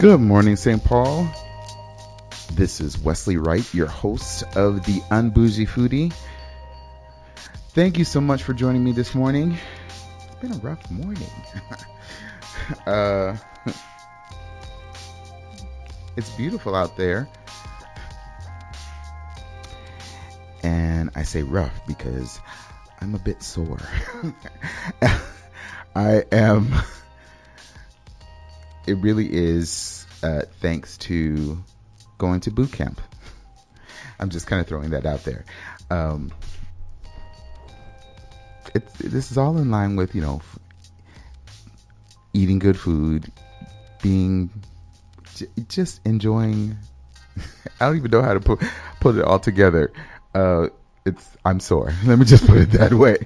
Good morning, St. Paul. This is Wesley Wright, your host of the Un-Bougie Foodie. Thank you so much for joining me this morning. It's been a rough morning. It's beautiful out there. And I say rough because I'm a bit sore. I am. It really is thanks to going to boot camp. I'm just kind of throwing that out there. This is all in line with, eating good food, being just enjoying. I don't even know how to put it all together. I'm sore. Let me just put it that way.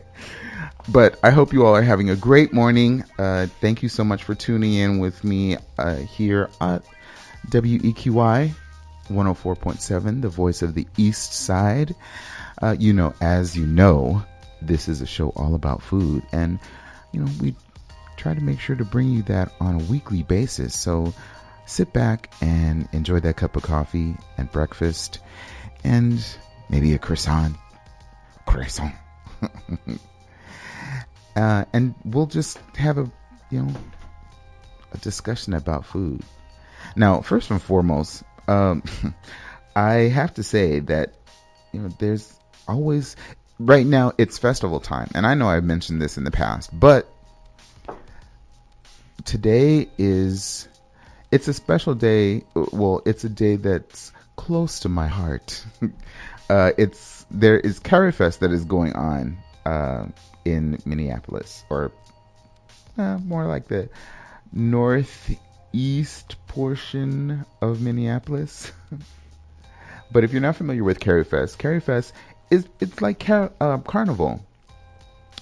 But I hope you all are having a great morning. Thank you so much for tuning in with me here at WEQY 104.7, the voice of the East Side. As you know, this is a show all about food. And, we try to make sure to bring you that on a weekly basis. So sit back and enjoy that cup of coffee and breakfast and maybe a croissant. And we'll just have a discussion about food. Now, first and foremost, I have to say that, there's always, right now it's festival time. And I know I've mentioned this in the past, but today it's a special day. Well, it's a day that's close to my heart. There is Carifest that is going on, in Minneapolis, or more like the northeast portion of Minneapolis. But if you're not familiar with Carifest it's like carnival,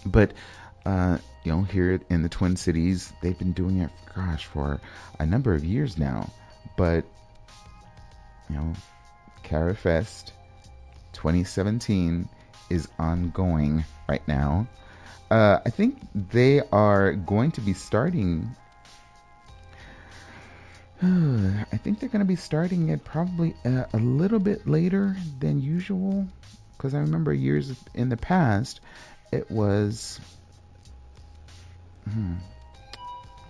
but here in the Twin Cities, they've been doing it, for a number of years now. But Carifest 2017 is ongoing right now. I think they are going to be starting. I think they're going to be starting it probably a little bit later than usual, because I remember years in the past, it was.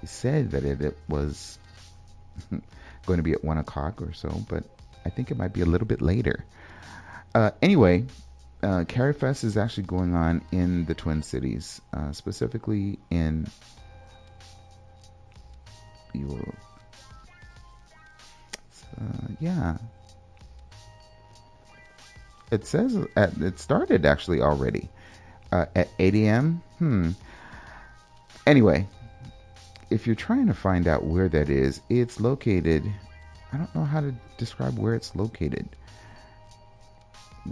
He said that it was going to be at 1 o'clock or so, but I think it might be a little bit later. Anyway. Carifest is actually going on in the Twin Cities, specifically in It says it started actually already at 8 a.m. Anyway, if you're trying to find out where that is, it's located. I don't know how to describe where it's located,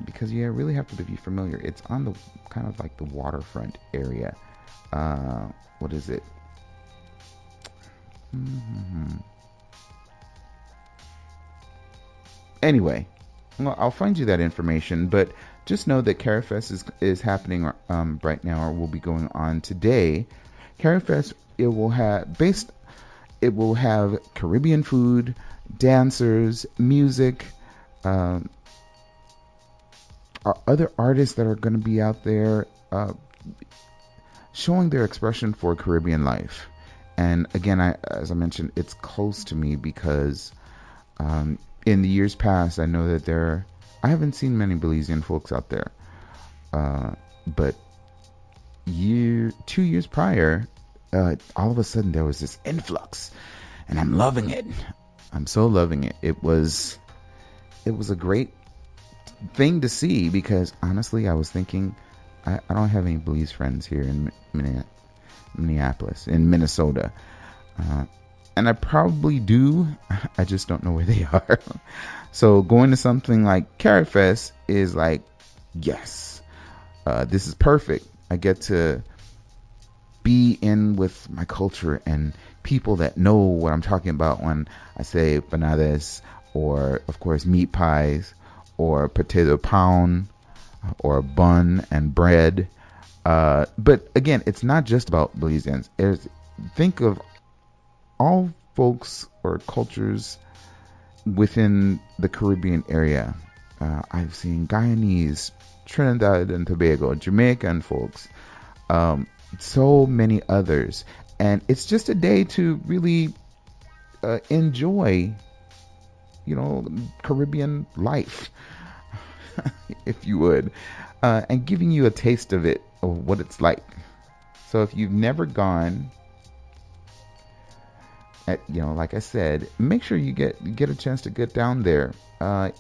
because you really have to be familiar. It's on the kind of like the waterfront area. What is it? Anyway, well, I'll find you that information, but just know that Carifest is happening right now, or will be going on today. Carifest, it will have Caribbean food, dancers, music, other artists that are going to be out there showing their expression for Caribbean life. And again, as I mentioned, it's close to me because in the years past, I know that I haven't seen many Belizean folks out there. But 2 years prior, all of a sudden there was this influx, and I'm loving it. I'm so loving it. It was a great thing to see, because honestly, I was thinking I don't have any Belize friends here in Minneapolis, in Minnesota, and I probably do. I just don't know where they are. So going to something like Carifest is like, yes, this is perfect. I get to be in with my culture and people that know what I'm talking about when I say panades, or of course meat pies, or potato pound, or bun and bread. But again, it's not just about Belizeans. Think of all folks or cultures within the Caribbean area. I've seen Guyanese, Trinidad and Tobago, Jamaican folks, so many others. And it's just a day to really enjoy, Caribbean life, if you would, and giving you a taste of it, of what it's like. So if you've never gone, like I said, make sure you get a chance to get down there.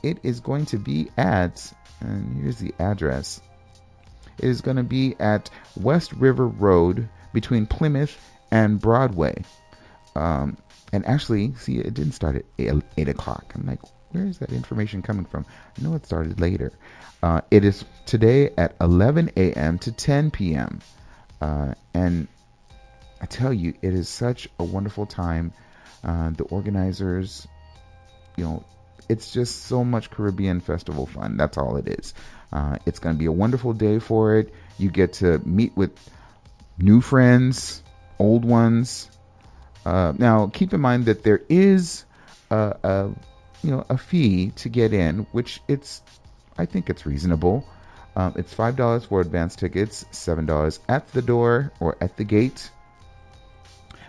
It is going to be at, and here's the address. It is going to be at West River Road between Plymouth and Broadway. And actually, see, it didn't start at 8 o'clock. I'm like, where is that information coming from? I know it started later. It is today at 11 a.m. to 10 p.m. And I tell you, it is such a wonderful time. The organizers, it's just so much Caribbean festival fun. That's all it is. It's going to be a wonderful day for it. You get to meet with new friends, old ones. Now, keep in mind that there is a fee to get in, which I think it's reasonable. It's $5 for advance tickets, $7 at the door or at the gate.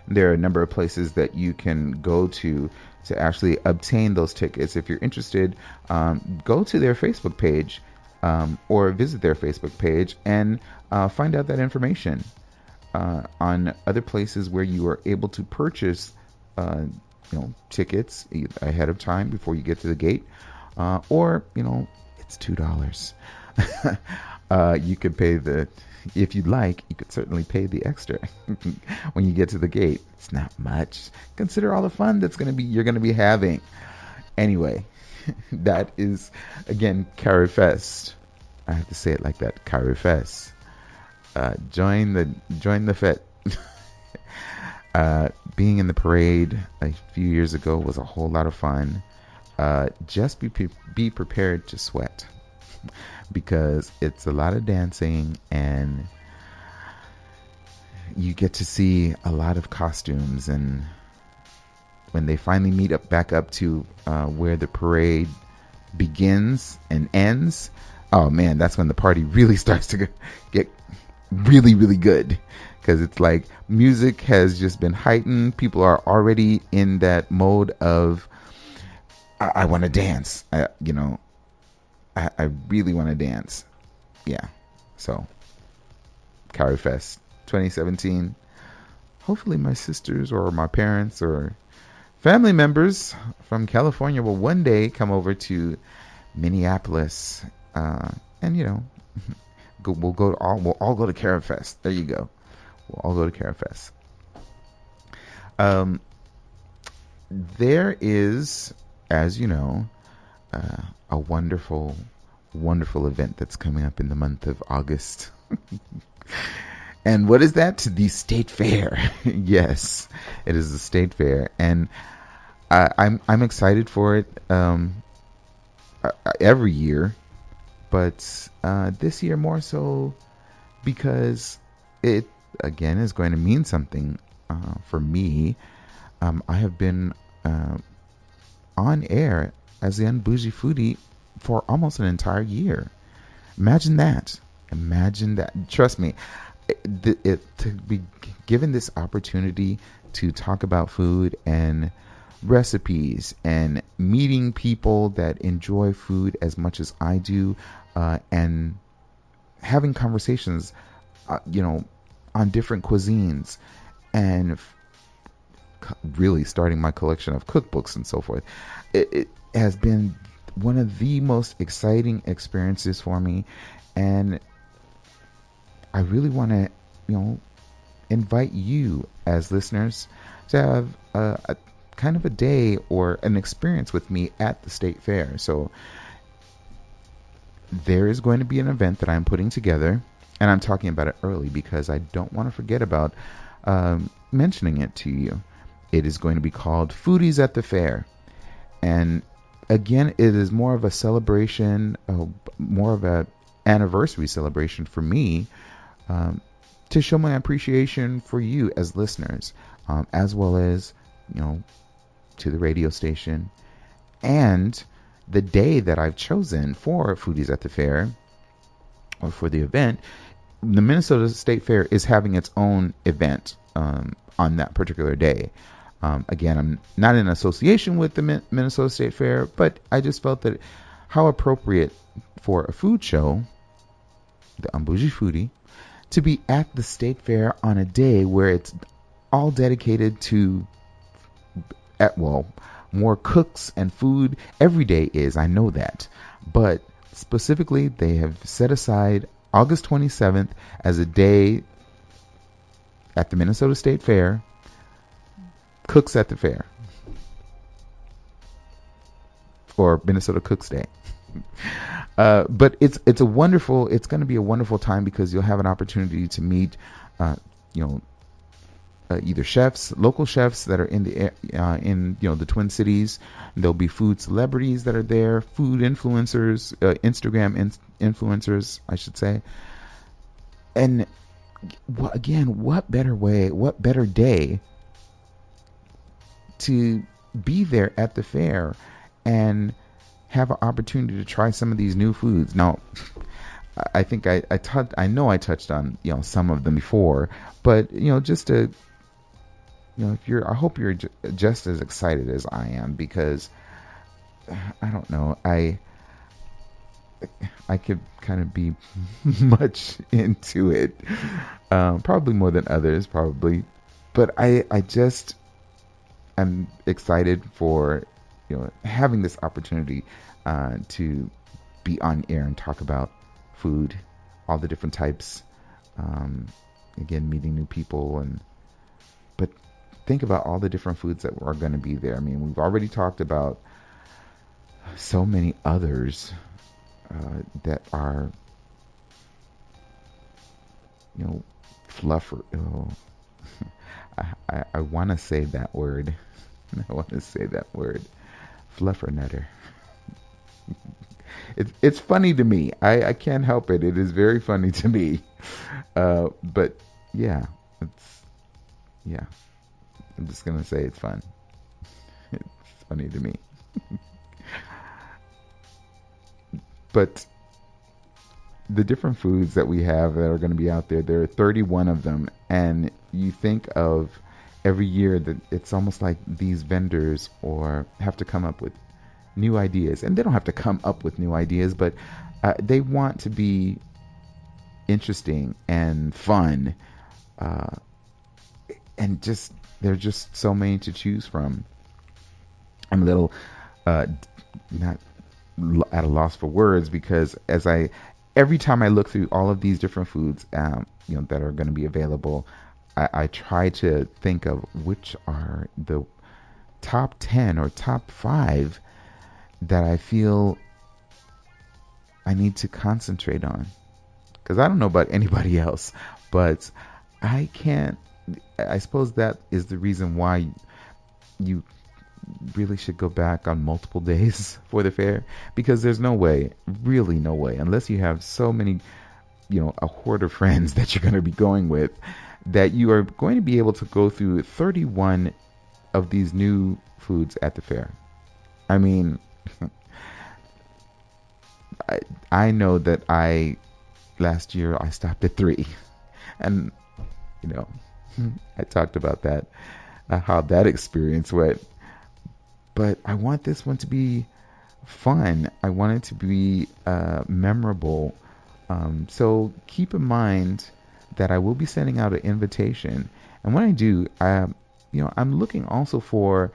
There are a number of places that you can go to actually obtain those tickets. If you're interested, go to their Facebook page or visit their Facebook page and find out that information on other places where you are able to purchase tickets ahead of time before you get to the gate, or it's $2. You could pay if you'd like, you could certainly pay the extra when you get to the gate. It's not much. Consider all the fun you're going to be having. Anyway, that is, again, Carifest. I have to say it like that, Carifest. Join the fete. Being in the parade a few years ago was a whole lot of fun. Just be prepared to sweat, because it's a lot of dancing, and you get to see a lot of costumes. And when they finally meet back up to where the parade begins and ends, oh man, that's when the party really starts to get really, really good, because it's like music has just been heightened. People are already in that mode of, I want to dance. I really want to dance. Yeah. So, Carifest 2017. Hopefully my sisters or my parents or family members from California will one day come over to Minneapolis, and we'll all go to Carifest. There you go. We'll all go to Carifest. There is, as you know, a wonderful event that's coming up in the month of August. And what is that? The State Fair. Yes, it is the State Fair, and I'm excited for it every year, but this year more so because it again is going to mean something for me. I have been on air as the Un-Bougie Foodie for almost an entire year. Imagine that. Trust me, to be given this opportunity to talk about food and recipes and meeting people that enjoy food as much as I do, and having conversations, on different cuisines, and really starting my collection of cookbooks and so forth. It has been one of the most exciting experiences for me, and I really want to, invite you as listeners to have a kind of a day or an experience with me at the State Fair. So there is going to be an event that I'm putting together, and I'm talking about it early because I don't want to forget about mentioning it to you. It is going to be called Foodies at the Fair. And again, it is more of a celebration, more of an anniversary celebration for me, to show my appreciation for you as listeners, as well as to the radio station. And the day that I've chosen for Foodies at the Fair, or for the event, the Minnesota State Fair is having its own event on that particular day. Again, I'm not in association with the Minnesota State Fair, but I just felt that how appropriate for a food show, the Un-Bougie Foodie, to be at the State Fair on a day where it's all dedicated to, more cooks and food. Every day is, I know that. But specifically, they have set aside August 27th as a day at the Minnesota State Fair, Cooks at the Fair, or Minnesota Cooks Day. But it's going to be a wonderful time because you'll have an opportunity to meet, either chefs, local chefs that are in the Twin Cities. There'll be food celebrities that are there, food influencers, Instagram influencers, I should say. And what better day to be there at the fair and have an opportunity to try some of these new foods. Now, I think I touched on some of them before, but just to I hope you're just as excited as I am, because I don't know, I could kind of be much into it, probably more than others, but I'm excited for having this opportunity to be on air and talk about food, all the different types, again, meeting new people, but think about all the different foods that are going to be there. I mean, we've already talked about so many others that are fluffer. I want to say that word. Fluffernutter. It's funny to me. I can't help it. It is very funny to me. But yeah, I'm just gonna say it's fun. It's funny to me. But the different foods that we have that are going to be out there are 31 of them, and you think of every year that it's almost like these vendors have to come up with new ideas, and they don't have to come up with new ideas, but they want to be interesting and fun, and there are just so many to choose from. I'm a little not at a loss for words, because every time I look through all of these different foods that are going to be available, I try to think of which are the top 10 or top 5 that I feel I need to concentrate on. Because I don't know about anybody else, but I suppose that is the reason why you really should go back on multiple days for the fair, because there's really no way, unless you have so many, a horde of friends that you're going to be going with, that you are going to be able to go through 31 of these new foods at the fair. I mean, I know that last year I stopped at 3, and I talked about that, how that experience went. But I want this one to be fun. I want it to be memorable. So keep in mind that I will be sending out an invitation. And when I do, I'm looking also for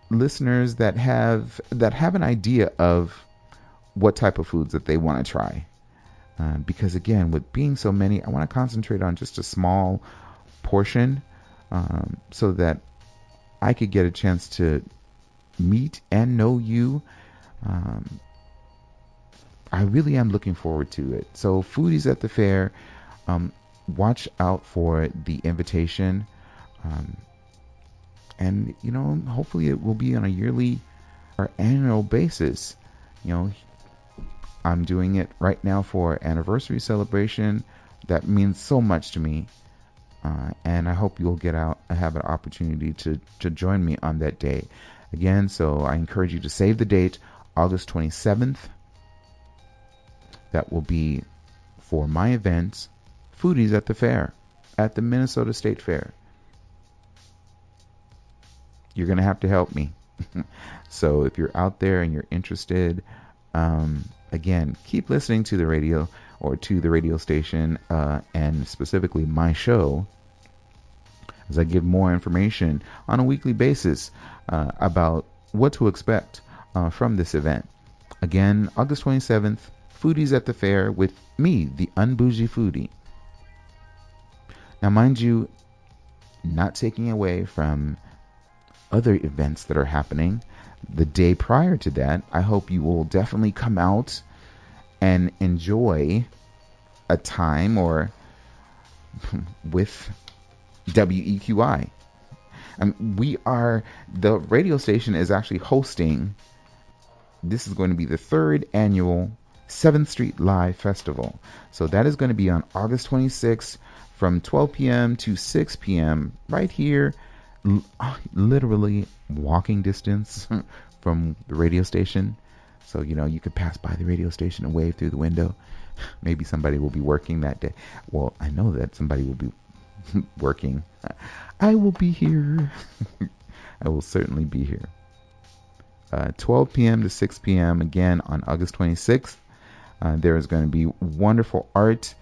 listeners that have an idea of what type of foods that they want to try. Because again, with being so many, I want to concentrate on just a small portion, so that I could get a chance to meet and know you. I really am looking forward to it. So Foodies at the Fair, watch out for the invitation, and hopefully it will be on a yearly or annual basis. I'm doing it right now for anniversary celebration. That means so much to me. And I hope you'll have an opportunity to join me on that day. Again, so I encourage you to save the date, August 27th. That will be for my event, Foodies at the Fair, at the Minnesota State Fair. You're going to have to help me. So if you're out there and you're interested, again, keep listening to the radio or to the radio station, and specifically my show, as I give more information on a weekly basis about what to expect from this event. Again, August 27th, Foodies at the Fair with me, the Un-Bougie Foodie. Now, mind you, not taking away from other events that are happening the day prior to that, I hope you will definitely come out and enjoy a time or with WEQI. The radio station is actually hosting, this is going to be the 3rd annual 7th Street Live Festival. So that is going to be on August 26th from 12 p.m. to 6 p.m. right here, literally walking distance from the radio station. So, you could pass by the radio station and wave through the window. Maybe somebody will be working that day. Well, I know that somebody will be working. I will be here. I will certainly be here. 12 p.m. to 6 p.m. again on August 26th. There is going to be wonderful art,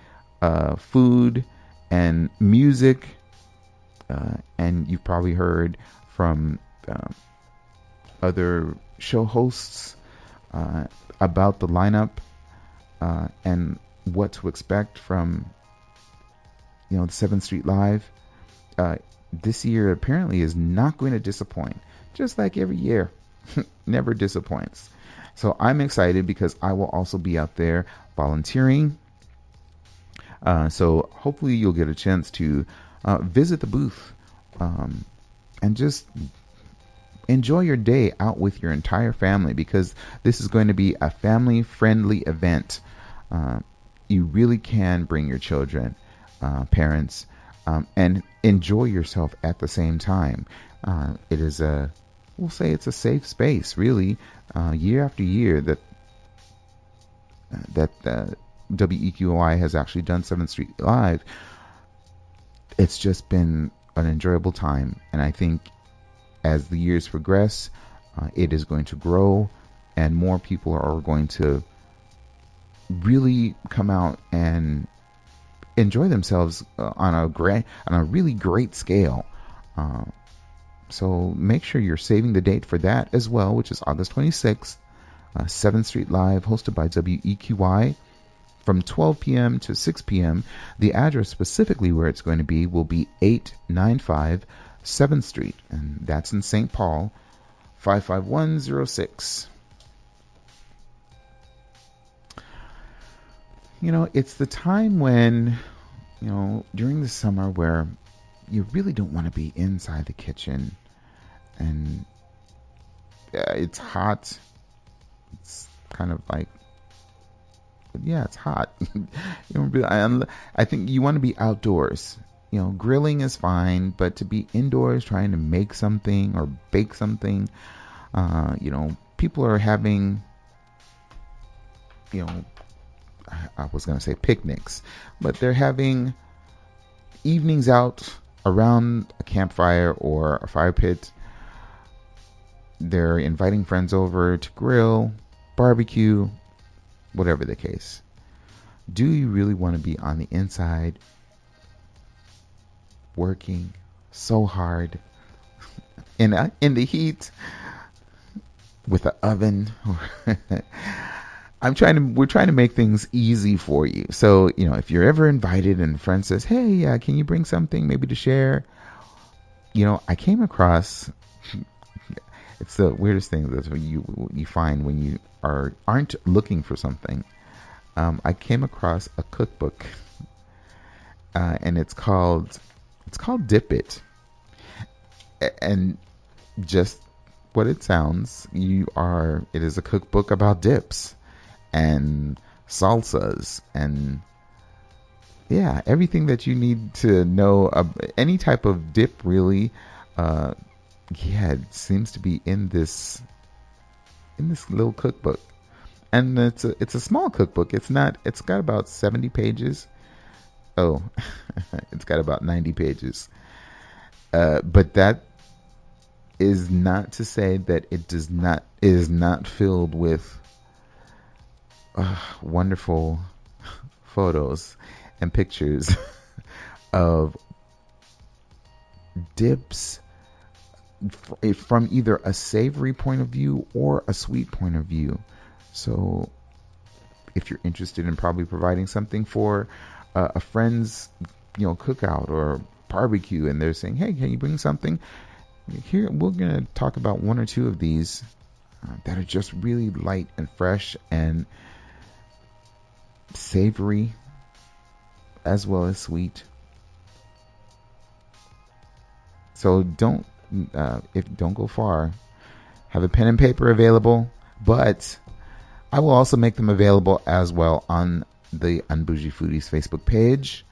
food, and music. And you've probably heard from other show hosts about the lineup and what to expect from the 7th Street Live. This year apparently is not going to disappoint, just like every year. Never disappoints. So I'm excited because I will also be out there volunteering. So hopefully you'll get a chance to visit the booth and just enjoy your day out with your entire family, because this is going to be a family-friendly event. You really can bring your children, parents, and enjoy yourself at the same time. It is we'll say it's a safe space, really. Year after year that WEQI has actually done 7th Street Live, it's just been an enjoyable time. And I think as the years progress, it is going to grow, and more people are going to really come out and enjoy themselves on a really great scale. So make sure you're saving the date for that as well, which is August 26th, 7th Street Live, hosted by WEQI, from 12 p.m. to 6 p.m. The address specifically where it's going to be will be 895 7th Street, and that's in St. Paul, 55106. It's the time when, during the summer where you really don't want to be inside the kitchen, and it's hot. It's kind of like, it's hot. I think you want to be outdoors. Grilling is fine, but to be indoors trying to make something or bake something, people are having, I was going to say picnics, but they're having evenings out around a campfire or a fire pit. They're inviting friends over to grill, barbecue, whatever the case. Do you really want to be on the inside working so hard in the heat with an oven? We're trying to make things easy for you. So, if you're ever invited and a friend says, hey, can you bring something maybe to share? I came across, it's the weirdest thing that you find when you aren't looking for something. I came across a cookbook, and it's called Dip It. And just what it sounds, it is a cookbook about dips and salsas and yeah, everything that you need to know, any type of dip, really. Uh, yeah, it seems to be in this little cookbook, and it's a small cookbook. It's not. It's got about 70 pages. Oh, it's got about 90 pages. But that is not to say that it is not filled with wonderful photos and pictures of dips from either a savory point of view or a sweet point of view. So if you're interested in probably providing something for a friend's, cookout or barbecue, and they're saying, hey, can you bring something here? We're going to talk about one or two of these that are just really light and fresh and savory as well as sweet. So don't go far. Have a pen and paper available, but I will also make them available as well on the Un-Bougie Foodies Facebook page,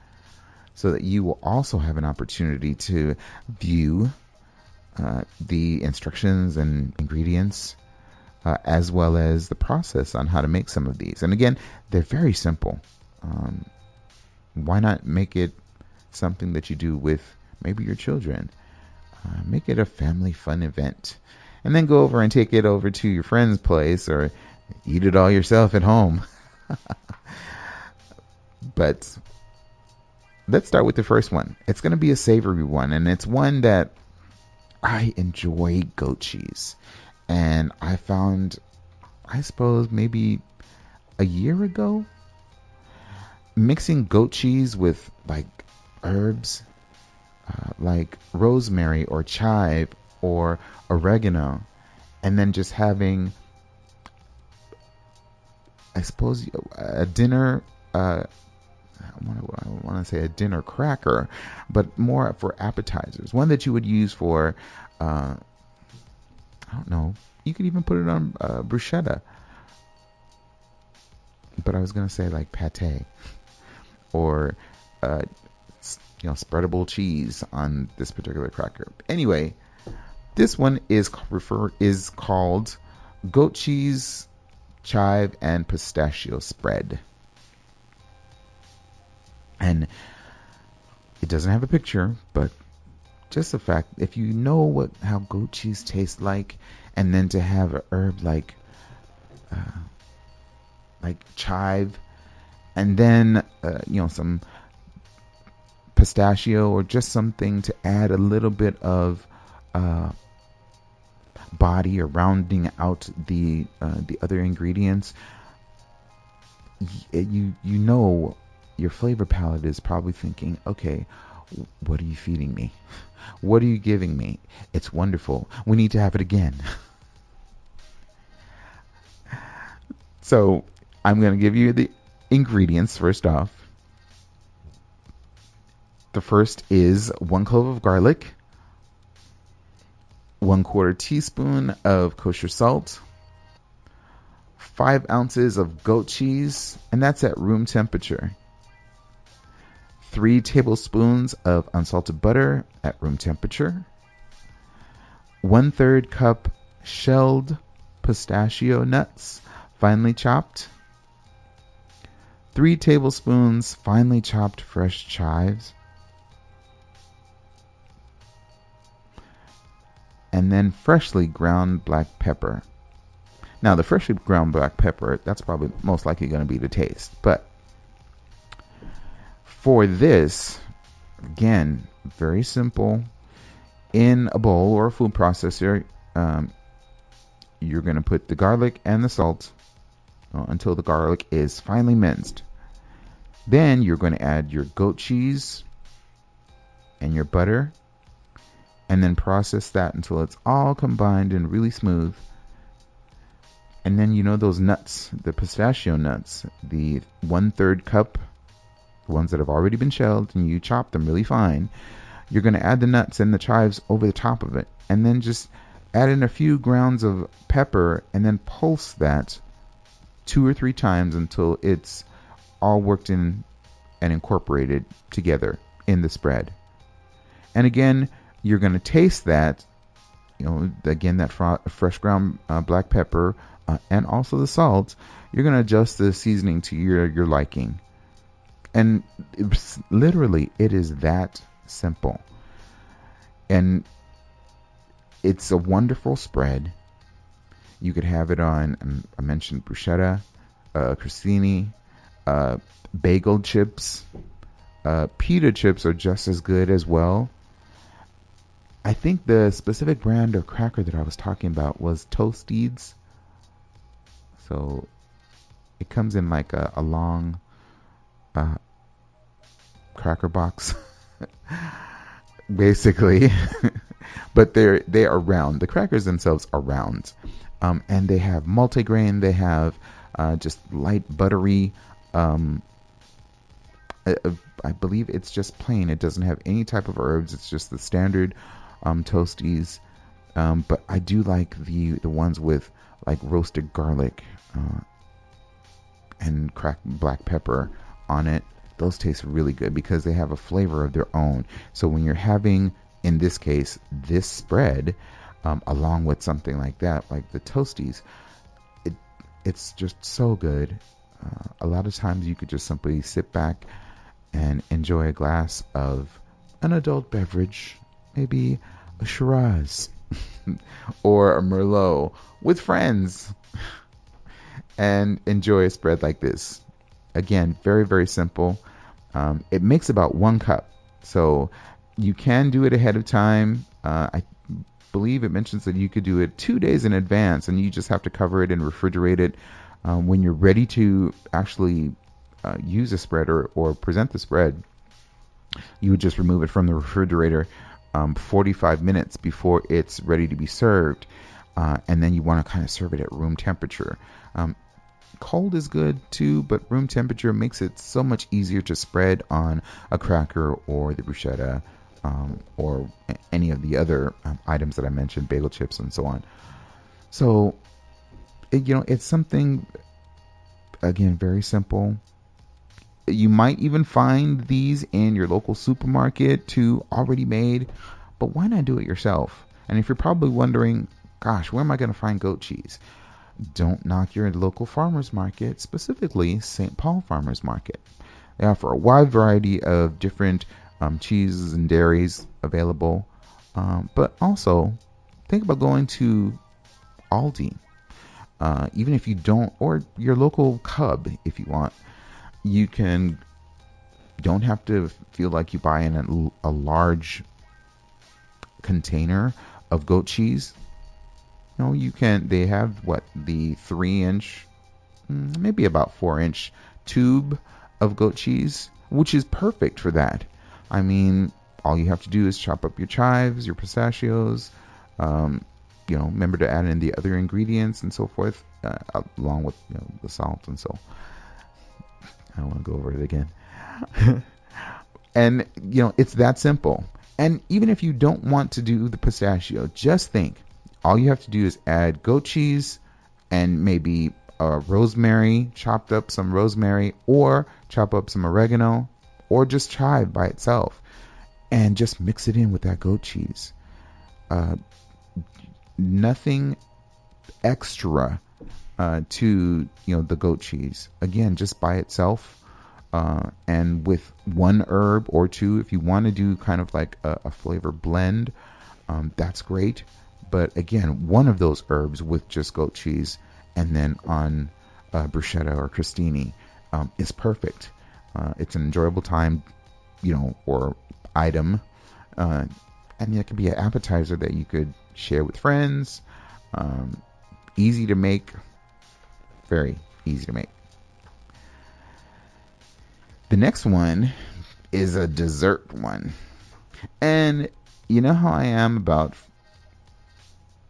so that you will also have an opportunity to view the instructions and ingredients, as well as the process on how to make some of these. And again, they're very simple. Why not make it something that you do with maybe your children? Make it a family fun event, and then go over and take it over to your friend's place or eat it all yourself at home. But let's start with the first one. It's going to be a savory one, and it's one that I enjoy: goat cheese. And I found, I suppose, maybe a year ago, mixing goat cheese with like herbs, like rosemary or chive or oregano, and then just having, I suppose, a dinner. I want to say a dinner cracker, but more for appetizers. One that you would use for, I don't know. You could even put it on bruschetta. But I was gonna say like pate, or spreadable cheese on this particular cracker. Anyway, this one is called goat cheese, chive, and pistachio spread. And it doesn't have a picture, but just the fact, if you know how goat cheese tastes like, and then to have a herb like chive, and then some pistachio, or just something to add a little bit of body or rounding out the other ingredients, your flavor palette is probably thinking, okay, what are you feeding me? What are you giving me? It's wonderful. We need to have it again. So I'm going to give you the ingredients first off. The first is 1 clove of garlic, 1/4 teaspoon of kosher salt, 5 ounces of goat cheese, and that's at room temperature, 3 tablespoons of unsalted butter at room temperature, 1/3 cup shelled pistachio nuts, finely chopped, 3 tablespoons finely chopped fresh chives, and then freshly ground black pepper. Now, the freshly ground black pepper, that's probably most likely going to be the taste. But for this, again, very simple. In a bowl or a food processor, you're going to put the garlic and the salt until the garlic is finely minced. Then you're going to add your goat cheese and your butter, and then process that until it's all combined and really smooth. And then those nuts, the pistachio nuts, the 1/3 cup, the ones that have already been shelled and you chop them really fine. You're going to add the nuts and the chives over the top of it, and then just add in a few grounds of pepper, and then pulse that 2 or 3 times until it's all worked in and incorporated together in the spread. And again, you're going to taste that, again, that fresh ground black pepper and also the salt. You're going to adjust the seasoning to your liking. And it is that simple. And it's a wonderful spread. You could have it on, I mentioned bruschetta, crostini, bagel chips. Pita chips are just as good as well. I think the specific brand of cracker that I was talking about was Toasties. So it comes in like a long cracker box, basically. But they are round. The crackers themselves are round, and they have multigrain. They have just light buttery. I believe it's just plain. It doesn't have any type of herbs. It's just the standard Toasties. But I do like the ones with like roasted garlic and cracked black pepper on it. Those taste really good because they have a flavor of their own. So when you're having, in this case, this spread along with something like that, like the Toasties, it's just so good. A lot of times you could just simply sit back and enjoy a glass of an adult beverage, maybe a Shiraz or a Merlot with friends, and enjoy a spread like this. Again, very, very simple. It makes about 1 cup, so you can do it ahead of time. I believe it mentions that you could do it 2 days in advance, and you just have to cover it and refrigerate it. When you're ready to actually use a spread or present the spread, you would just remove it from the refrigerator 45 minutes before it's ready to be served. And then you want to kind of serve it at room temperature. Cold is good too, but room temperature makes it so much easier to spread on a cracker or the bruschetta or any of the other items that I mentioned, bagel chips and so on. So, it's something, again, very simple. You might even find these in your local supermarket too, already made, but why not do it yourself? And if you're probably wondering, gosh, where am I going to find goat cheese? Don't knock your local farmers market, specifically St. Paul Farmers Market. They offer a wide variety of different cheeses and dairies available, but also think about going to Aldi, even if you don't, or your local Cub if you want. You don't have to feel like you buy in a large container of goat cheese. No, you can. They have the 3-inch, maybe about 4-inch tube of goat cheese, which is perfect for that. I mean, all you have to do is chop up your chives, your pistachios. Remember to add in the other ingredients and so forth, along with the salt and so. I don't want to go over it again. And it's that simple. And even if you don't want to do the pistachio, just think. All you have to do is add goat cheese and maybe rosemary, chopped up some rosemary, or chop up some oregano, or just chive by itself, and just mix it in with that goat cheese. Nothing extra to the goat cheese. Again, just by itself, and with 1 herb or 2, if you want to do kind of like a flavor blend, that's great. But again, one of those herbs with just goat cheese and then on bruschetta or crostini is perfect. It's an enjoyable time, or item. And it can be an appetizer that you could share with friends. Easy to make. Very easy to make. The next one is a dessert one. And you know how I am about...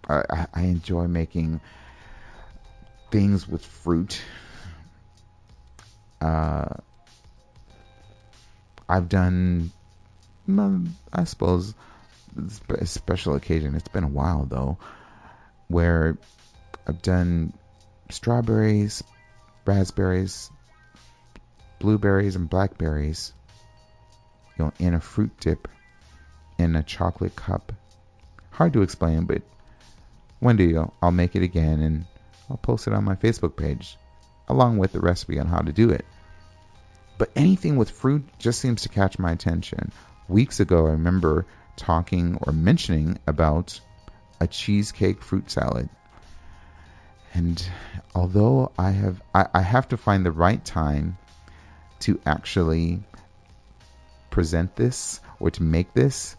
I enjoy making things with fruit. I've done, I suppose, a special occasion. It's been a while though, where I've done strawberries, raspberries, blueberries and blackberries, in a fruit dip in a chocolate cup. Hard to explain, but one day I'll make it again and I'll post it on my Facebook page along with the recipe on how to do it. But anything with fruit just seems to catch my attention. Weeks ago, I remember talking or mentioning about a cheesecake fruit salad. And although I have to find the right time to actually present this or to make this,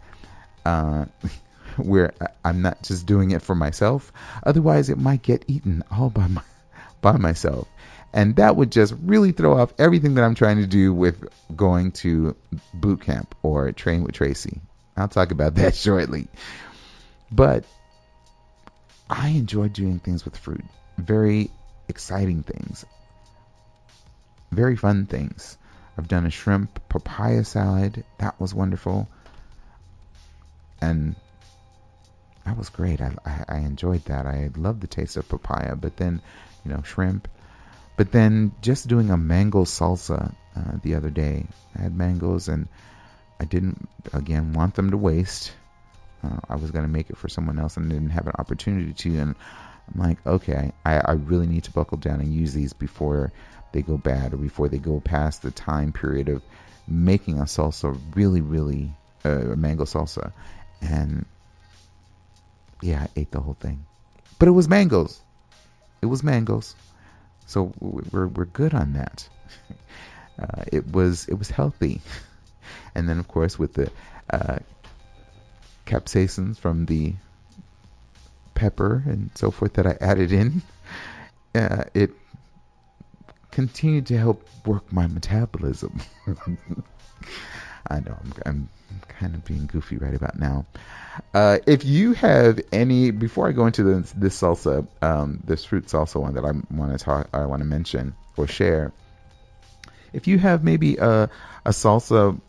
where I'm not just doing it for myself. Otherwise, it might get eaten all by myself. And that would just really throw off everything that I'm trying to do with going to boot camp or train with Tracy. I'll talk about that shortly. But I enjoy doing things with fruit. Very exciting things. Very fun things. I've done a shrimp papaya salad. That was wonderful. And that was great. I enjoyed that. I love the taste of papaya. But then, shrimp. But then just doing a mango salsa the other day. I had mangoes and I didn't, again, want them to waste. I was going to make it for someone else and didn't have an opportunity to. And I'm like, okay, I really need to buckle down and use these before they go bad or before they go past the time period of making a salsa really, really, a mango salsa. And yeah, I ate the whole thing. But it was mangoes. It was mangoes. So we're good on that. It was healthy. And then, of course, with the capsaicins from the pepper and so forth that I added in, it continued to help work my metabolism. I know I'm kind of being goofy right about now. If you have any, before I go into this salsa, this fruit salsa one that I want to mention or share, if you have maybe a salsa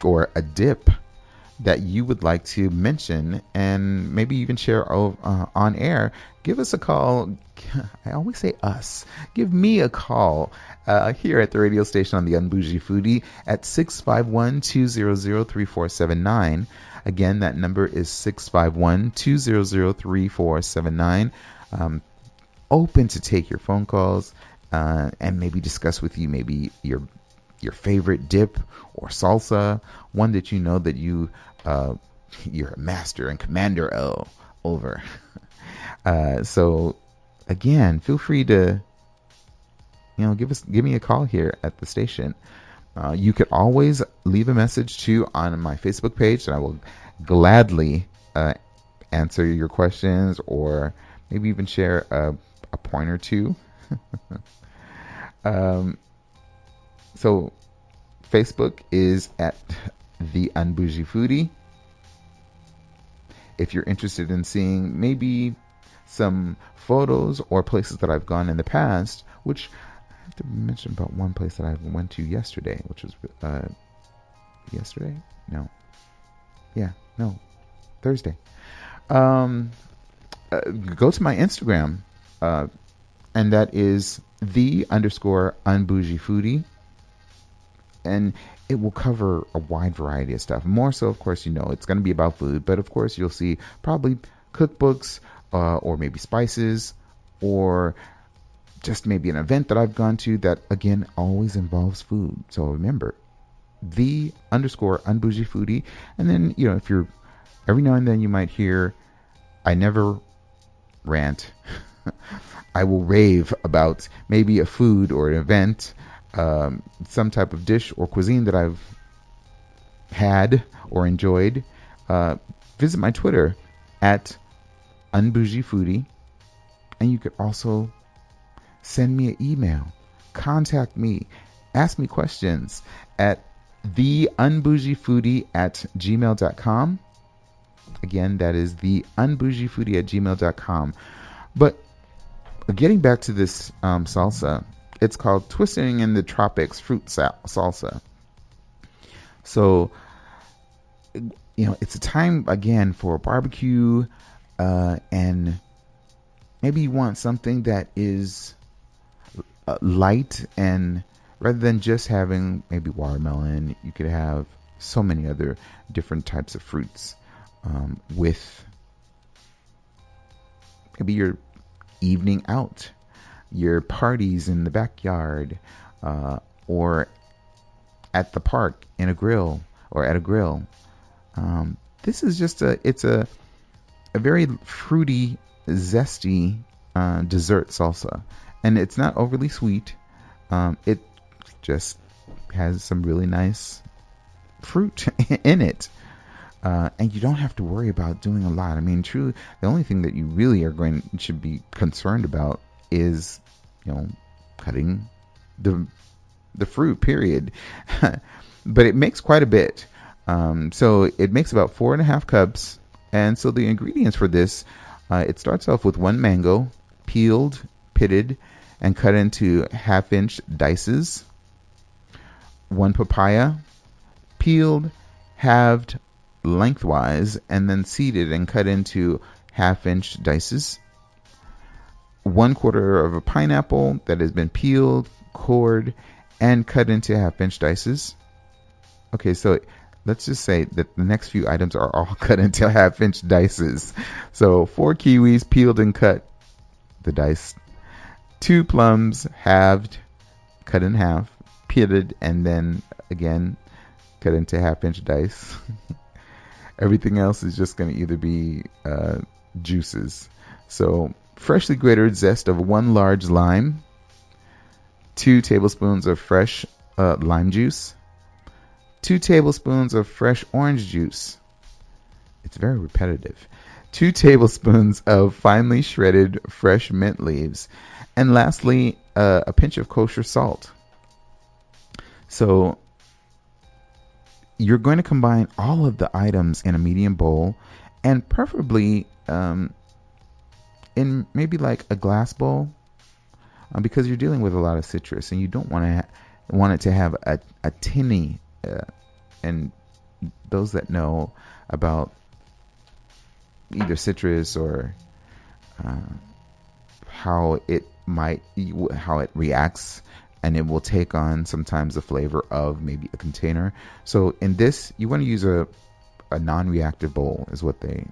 or a dip that you would like to mention and maybe even share on air, give us a call. I always say us. Give me a call here at the radio station on the Un-Bougie Foodie at 651-200-3479. Again, that number is 651-200-3479. Open to take your phone calls and maybe discuss with you maybe your favorite dip or salsa, one that you know that you're a master and commander over. So again, feel free to give me a call here at the station. You could always leave a message too on my Facebook page, and I will gladly answer your questions or maybe even share a point or two. So Facebook is at the Un-Bougie Foodie. If you're interested in seeing maybe some photos or places that I've gone in the past, which I have to mention about one place that I went to yesterday, which was Thursday. Go to my Instagram, and that is the_Un-Bougie Foodie. And it will cover a wide variety of stuff. More so, of course, it's going to be about food. But, of course, you'll see probably cookbooks or maybe spices or just maybe an event that I've gone to that, again, always involves food. So remember, the_Un-Bougie Foodie. And then, if you're every now and then you might hear, I never rant. I will rave about maybe a food or an event, some type of dish or cuisine that I've had or enjoyed. Visit my Twitter at Un-Bougie Foodie, and you could also send me an email, contact me, ask me questions at theunbougiefoodie@gmail.com. Again, that is theunbougiefoodie@gmail.com. But getting back to this salsa, it's called Twisting in the Tropics Fruit Salsa. So, it's a time, again, for a barbecue, and maybe you want something that is light and rather than just having maybe watermelon, you could have so many other different types of fruits with maybe your evening out, your parties in the backyard, or at the park in a grill or at a grill. This is just a very fruity, zesty dessert salsa, and it's not overly sweet. It just has some really nice fruit in it. And you don't have to worry about doing a lot. I mean, truly, the only thing that you really should be concerned about is, cutting the fruit. Period. But it makes quite a bit. So it makes about 4.5 cups. And so the ingredients for this, it starts off with 1 mango, peeled, pitted, and cut into 1/2-inch dices. 1 papaya, peeled, halved lengthwise, and then seeded and cut into 1/2-inch dices. 1/4 of a pineapple that has been peeled, cored, and cut into 1/2-inch dices. Okay, so let's just say that the next few items are all cut into 1/2-inch dices. So 4 kiwis peeled and cut, the dice. 2 plums halved, cut in half, pitted, and then again cut into 1/2-inch dice. Everything else is just going to either be juices. So freshly grated zest of 1 large lime, 2 tablespoons of fresh lime juice, 2 tablespoons of fresh orange juice. It's very repetitive. 2 tablespoons of finely shredded fresh mint leaves. And lastly, a pinch of kosher salt. So you're going to combine all of the items in a medium bowl, and preferably in maybe like a glass bowl, because you're dealing with a lot of citrus, and you don't want it to have a tinny. And those that know about either citrus or how it reacts, and it will take on sometimes the flavor of maybe a container. So in this, you want to use a non-reactive bowl is what they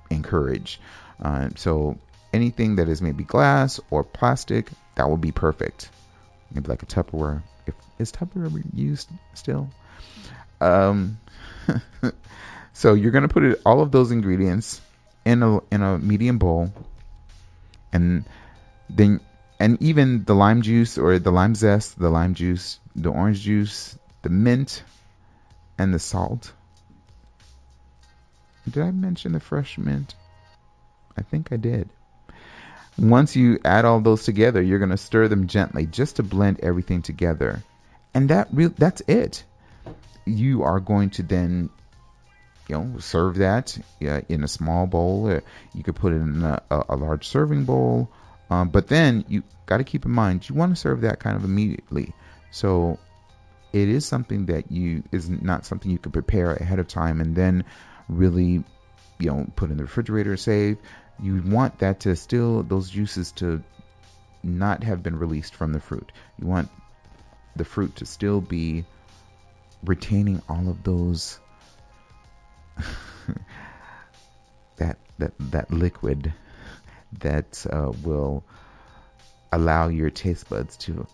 encourage. So anything that is maybe glass or plastic, that will be perfect. Maybe like a Tupperware. Is Tupperware used still? So you're going to put all of those ingredients in a medium bowl, and even the lime juice or the lime zest, the lime juice, the orange juice, the mint, and the salt. Did I mention the fresh mint? I think I did. Once you add all those together, you're going to stir them gently just to blend everything together. And that's it. You are going to then, serve that in a small bowl. You could put it in a large serving bowl. But then you got to keep in mind, you want to serve that kind of immediately. So it is something that is not something you can prepare ahead of time and then really, put in the refrigerator, save. You want that to those juices to not have been released from the fruit. You want the fruit to still be retaining all of those that liquid that will allow your taste buds to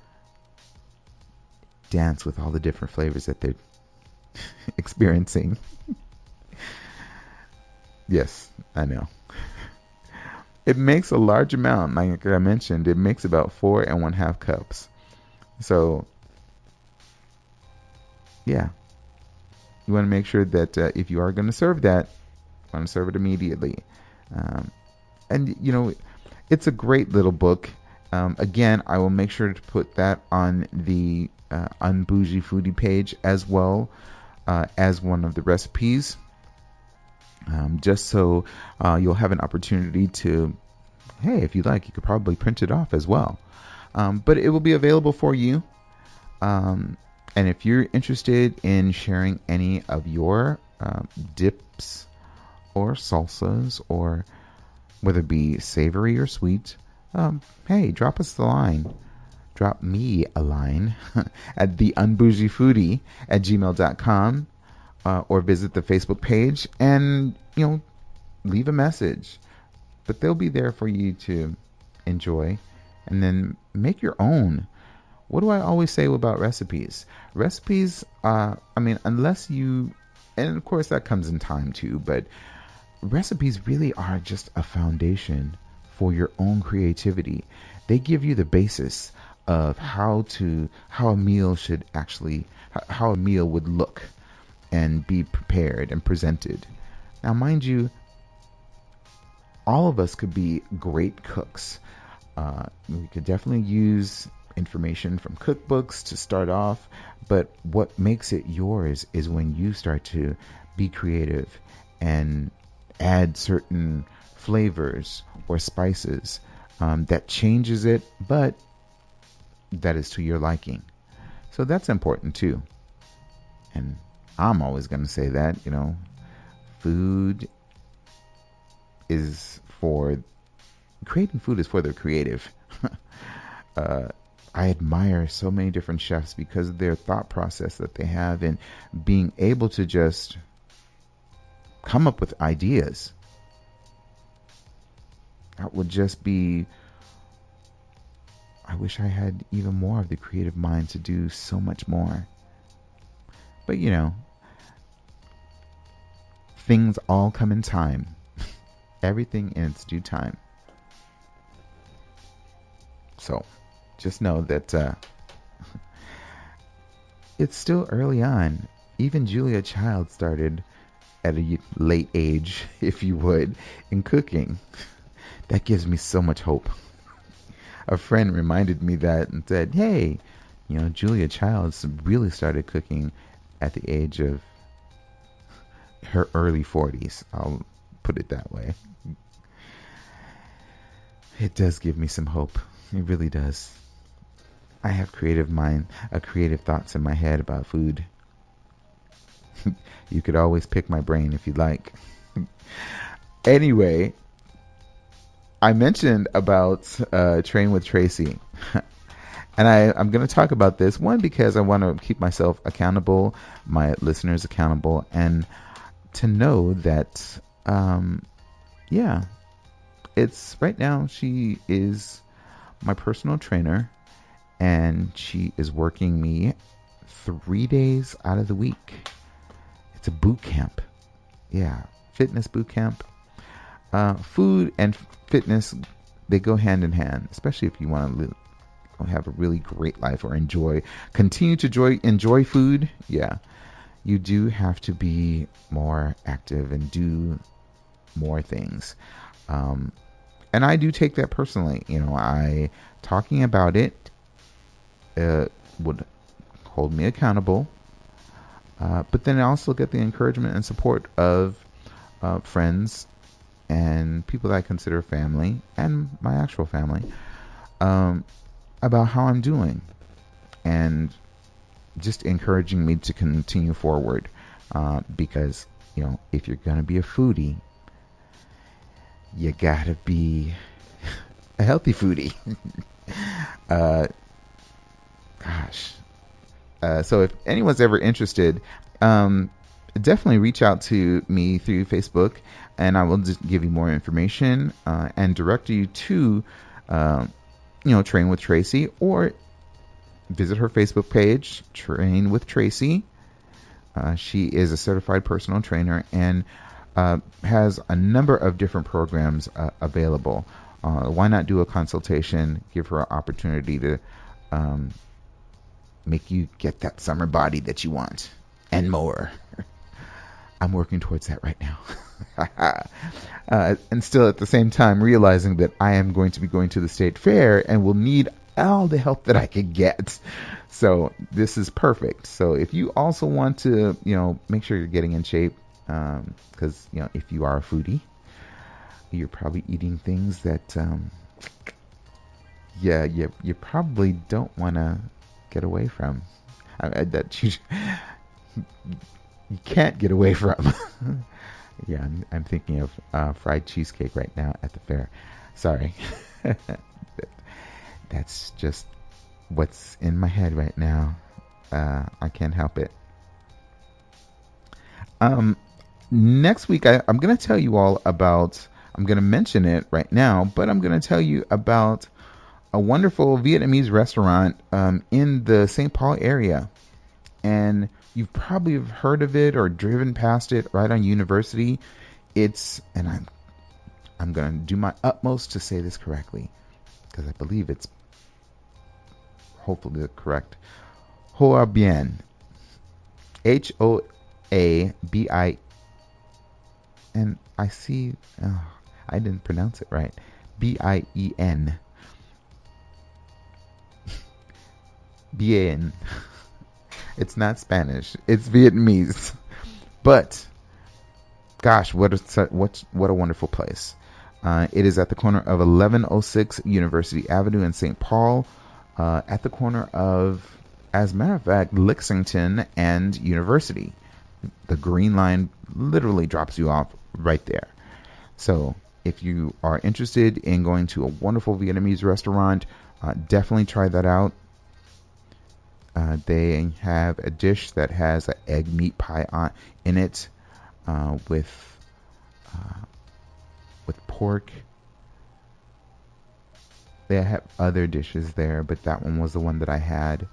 dance with all the different flavors that they're experiencing. Yes, I know. It makes a large amount. Like I mentioned, it makes about 4.5 cups. So, yeah. You want to make sure that if you are going to serve that, you want to serve it immediately. And, it's a great little book. Again, I will make sure to put that on the Un-Bougie Foodie page as well as one of the recipes. Just so you'll have an opportunity to, hey, if you'd like, you could probably print it off as well. But it will be available for you. And if you're interested in sharing any of your dips or salsas, or whether it be savory or sweet, hey, drop us the line. drop me a line at the Un-Bougie Foodie at gmail.com, or visit the Facebook page and, leave a message. But they'll be there for you to enjoy and then make your own. What do I always say about recipes? Recipes, unless you, and of course that comes in time too, but recipes really are just a foundation for your own creativity. They give you the basis of how a meal should actually, how a meal would look and be prepared and presented. Now, mind you, all of us could be great cooks. We could definitely use information from cookbooks to start off, but what makes it yours is when you start to be creative and add certain flavors or spices that changes it, but that is to your liking. So that's important too. And I'm always going to say that, food is for creating food is for the creative. I admire so many different chefs because of their thought process that they have in being able to just come up with ideas. That would just be, I wish I had even more of the creative mind to do so much more. But things all come in time. Everything in its due time. So just know that it's still early on. Even Julia Child started at a late age, if you would, in cooking. That gives me so much hope. A friend reminded me that and said, hey, Julia Childs really started cooking at the age of her early 40s. I'll put it that way. It does give me some hope. It really does. I have creative thoughts in my head about food. You could always pick my brain if you'd like. Anyway, I mentioned about Train with Tracy. And I'm going to talk about this, one, because I want to keep myself accountable, my listeners accountable, and to know that, it's right now she is my personal trainer, and she is working me 3 days out of the week. It's a boot camp. Yeah, fitness boot camp. Food and fitness, they go hand in hand, especially if you want to have a really great life or continue to enjoy food. Yeah, you do have to be more active and do more things. And I do take that personally. Talking about it would hold me accountable. But then I also get the encouragement and support of friends and people that I consider family and my actual family about how I'm doing, and just encouraging me to continue forward, because if you're gonna be a foodie, you gotta be a healthy foodie. So if anyone's ever interested, definitely reach out to me through Facebook, and I will just give you more information and direct you to Train with Tracy, or visit her Facebook page, Train with Tracy. She is a certified personal trainer and has a number of different programs available. Why not do a consultation, give her an opportunity to make you get that summer body that you want and more. I'm working towards that right now. And still at the same time realizing that I am going to be going to the state fair and will need all the help that I can get. So this is perfect. So if you also want to, make sure you're getting in shape, because, if you are a foodie, you're probably eating things that, you probably don't want to get away from. That you can't get away from. Yeah, I'm thinking of fried cheesecake right now at the fair. Sorry. That's just what's in my head right now. I can't help it. Next week, I'm going to tell you all about, I'm going to mention it right now, but I'm going to tell you about a wonderful Vietnamese restaurant in the St. Paul area. And you've probably heard of it or driven past it right on University. And I'm going to do my utmost to say this correctly, because I believe it's hopefully correct. Hoa Bien. Hoabi. And I see, I didn't pronounce it right. Bien. Bien. It's not Spanish. It's Vietnamese. But gosh, what a wonderful place. It is at the corner of 1106 University Avenue in St. Paul, at the corner of, as a matter of fact, Lexington and University. The green line literally drops you off right there. So if you are interested in going to a wonderful Vietnamese restaurant, definitely try that out. They have a dish that has an egg meat pie in it, with pork. They have other dishes there, but that one was the one that I had. It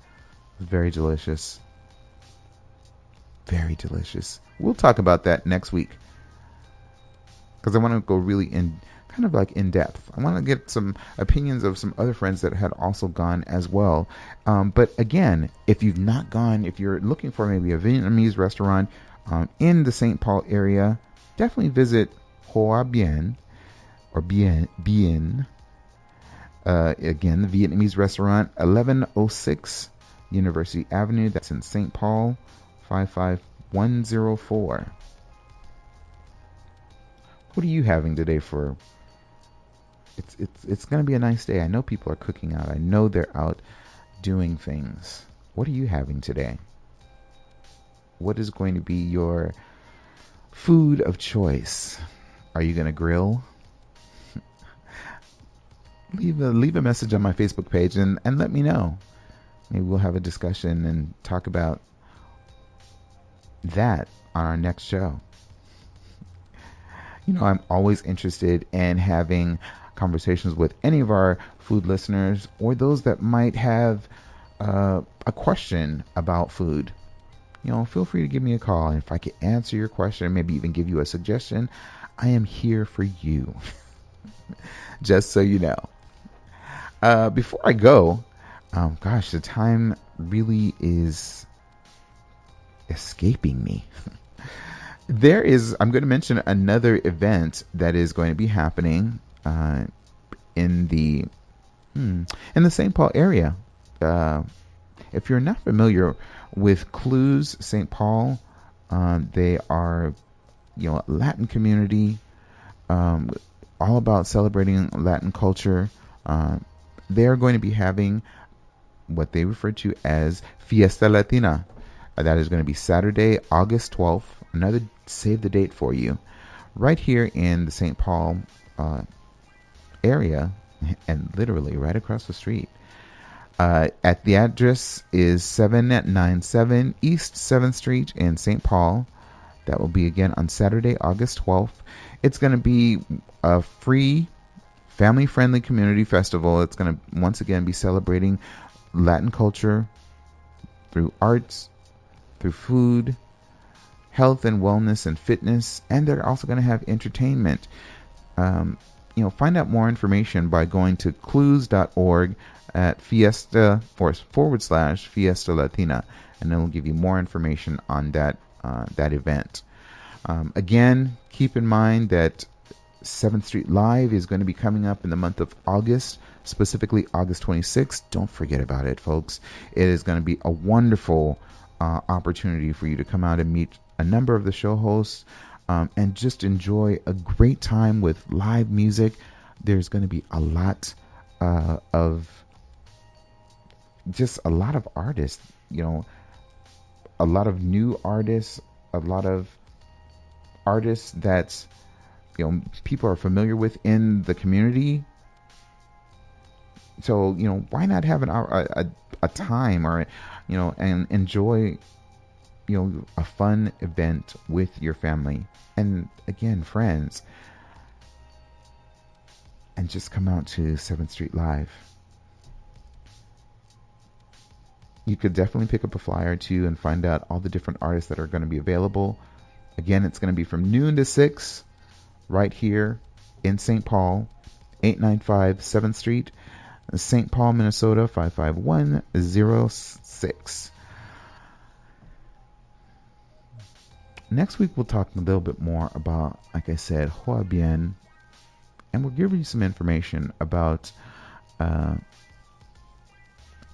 was very delicious. Very delicious. We'll talk about that next week, because I want to go really in depth. I want to get some opinions of some other friends that had also gone as well. But again, if you've not gone, if you're looking for maybe a Vietnamese restaurant in the St. Paul area, definitely visit Hoa Bien or Bien. Again, the Vietnamese restaurant, 1106 University Avenue. That's in St. Paul, 55104. What are you having today for? It's going to be a nice day. I know people are cooking out. I know they're out doing things. What are you having today? What is going to be your food of choice? Are you going to grill? Leave a message on my Facebook page and let me know. Maybe we'll have a discussion and talk about that on our next show. You know, I'm always interested in having conversations with any of our food listeners or those that might have a question about food. You know, feel free to give me a call, and if I can answer your question, maybe even give you a suggestion, I am here for you. Just so you know. Before I go, gosh, the time really is escaping me. I'm going to mention another event that is going to be happening in the St. Paul area. If you're not familiar with Clues St. Paul, they are, a Latin community, all about celebrating Latin culture. They're going to be having what they refer to as Fiesta Latina. That is going to be Saturday, August 12th. Another save the date for you. Right here in the St. Paul area, and literally right across the street. At the address is 797 East 7th Street in St. Paul. That will be again on Saturday, August 12th. It's going to be a free, family-friendly community festival. It's going to once again be celebrating Latin culture through arts, through food, health and wellness and fitness, and they're also going to have entertainment. Find out more information by going to clues.org at Fiesta / Fiesta Latina, and it will give you more information on that event. Again, keep in mind that 7th Street Live is going to be coming up in the month of August, specifically August 26th. Don't forget about it, folks. It is going to be a wonderful opportunity for you to come out and meet a number of the show hosts and just enjoy a great time with live music. There's going to be a lot of artists, a lot of new artists, a lot of artists that people are familiar with in the community. So, why not have an hour, a time, or, and enjoy, a fun event with your family and, again, friends, and just come out to 7th Street Live. You could definitely pick up a flyer too and find out all the different artists that are going to be available. Again, it's going to be from noon to 6 right here in St. Paul, 895 7th Street, St. Paul, Minnesota, 55106. Next week, we'll talk a little bit more about, like I said, Hoa Bien, and we'll give you some information about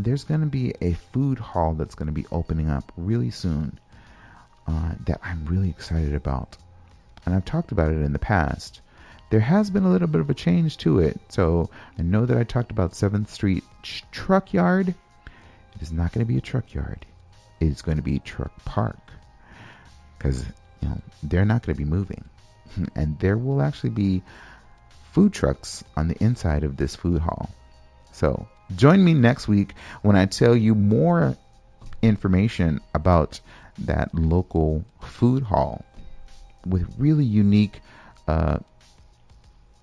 there's going to be a food hall that's going to be opening up really soon that I'm really excited about. And I've talked about it in the past. There has been a little bit of a change to it. So I know that I talked about 7th Street Truck Yard. It is not going to be a truck yard. It is going to be Truck Park. Because, they're not going to be moving. And there will actually be food trucks on the inside of this food hall. So join me next week when I tell you more information about that local food hall with really unique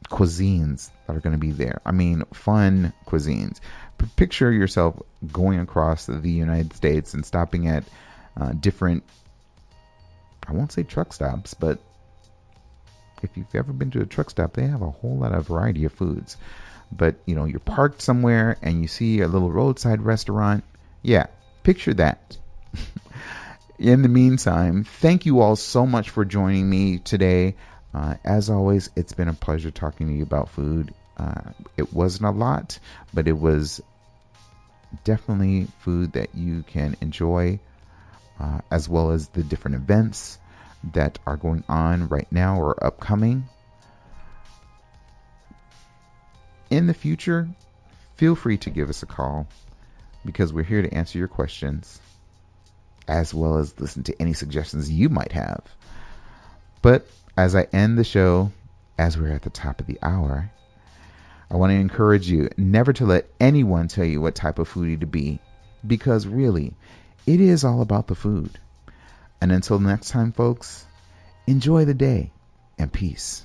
cuisines that are going to be there. I mean, fun cuisines. Picture yourself going across the United States and stopping at different, I won't say truck stops, but if you've ever been to a truck stop, they have a whole lot of variety of foods. But, you're parked somewhere and you see a little roadside restaurant. Yeah, picture that. In the meantime, thank you all so much for joining me today. As always, it's been a pleasure talking to you about food. It wasn't a lot, but it was definitely food that you can enjoy, as well as the different events that are going on right now or upcoming. In the future, feel free to give us a call because we're here to answer your questions as well as listen to any suggestions you might have. But as I end the show, as we're at the top of the hour, I want to encourage you never to let anyone tell you what type of foodie to be, because really, it is all about the food. And until next time, folks, enjoy the day and peace.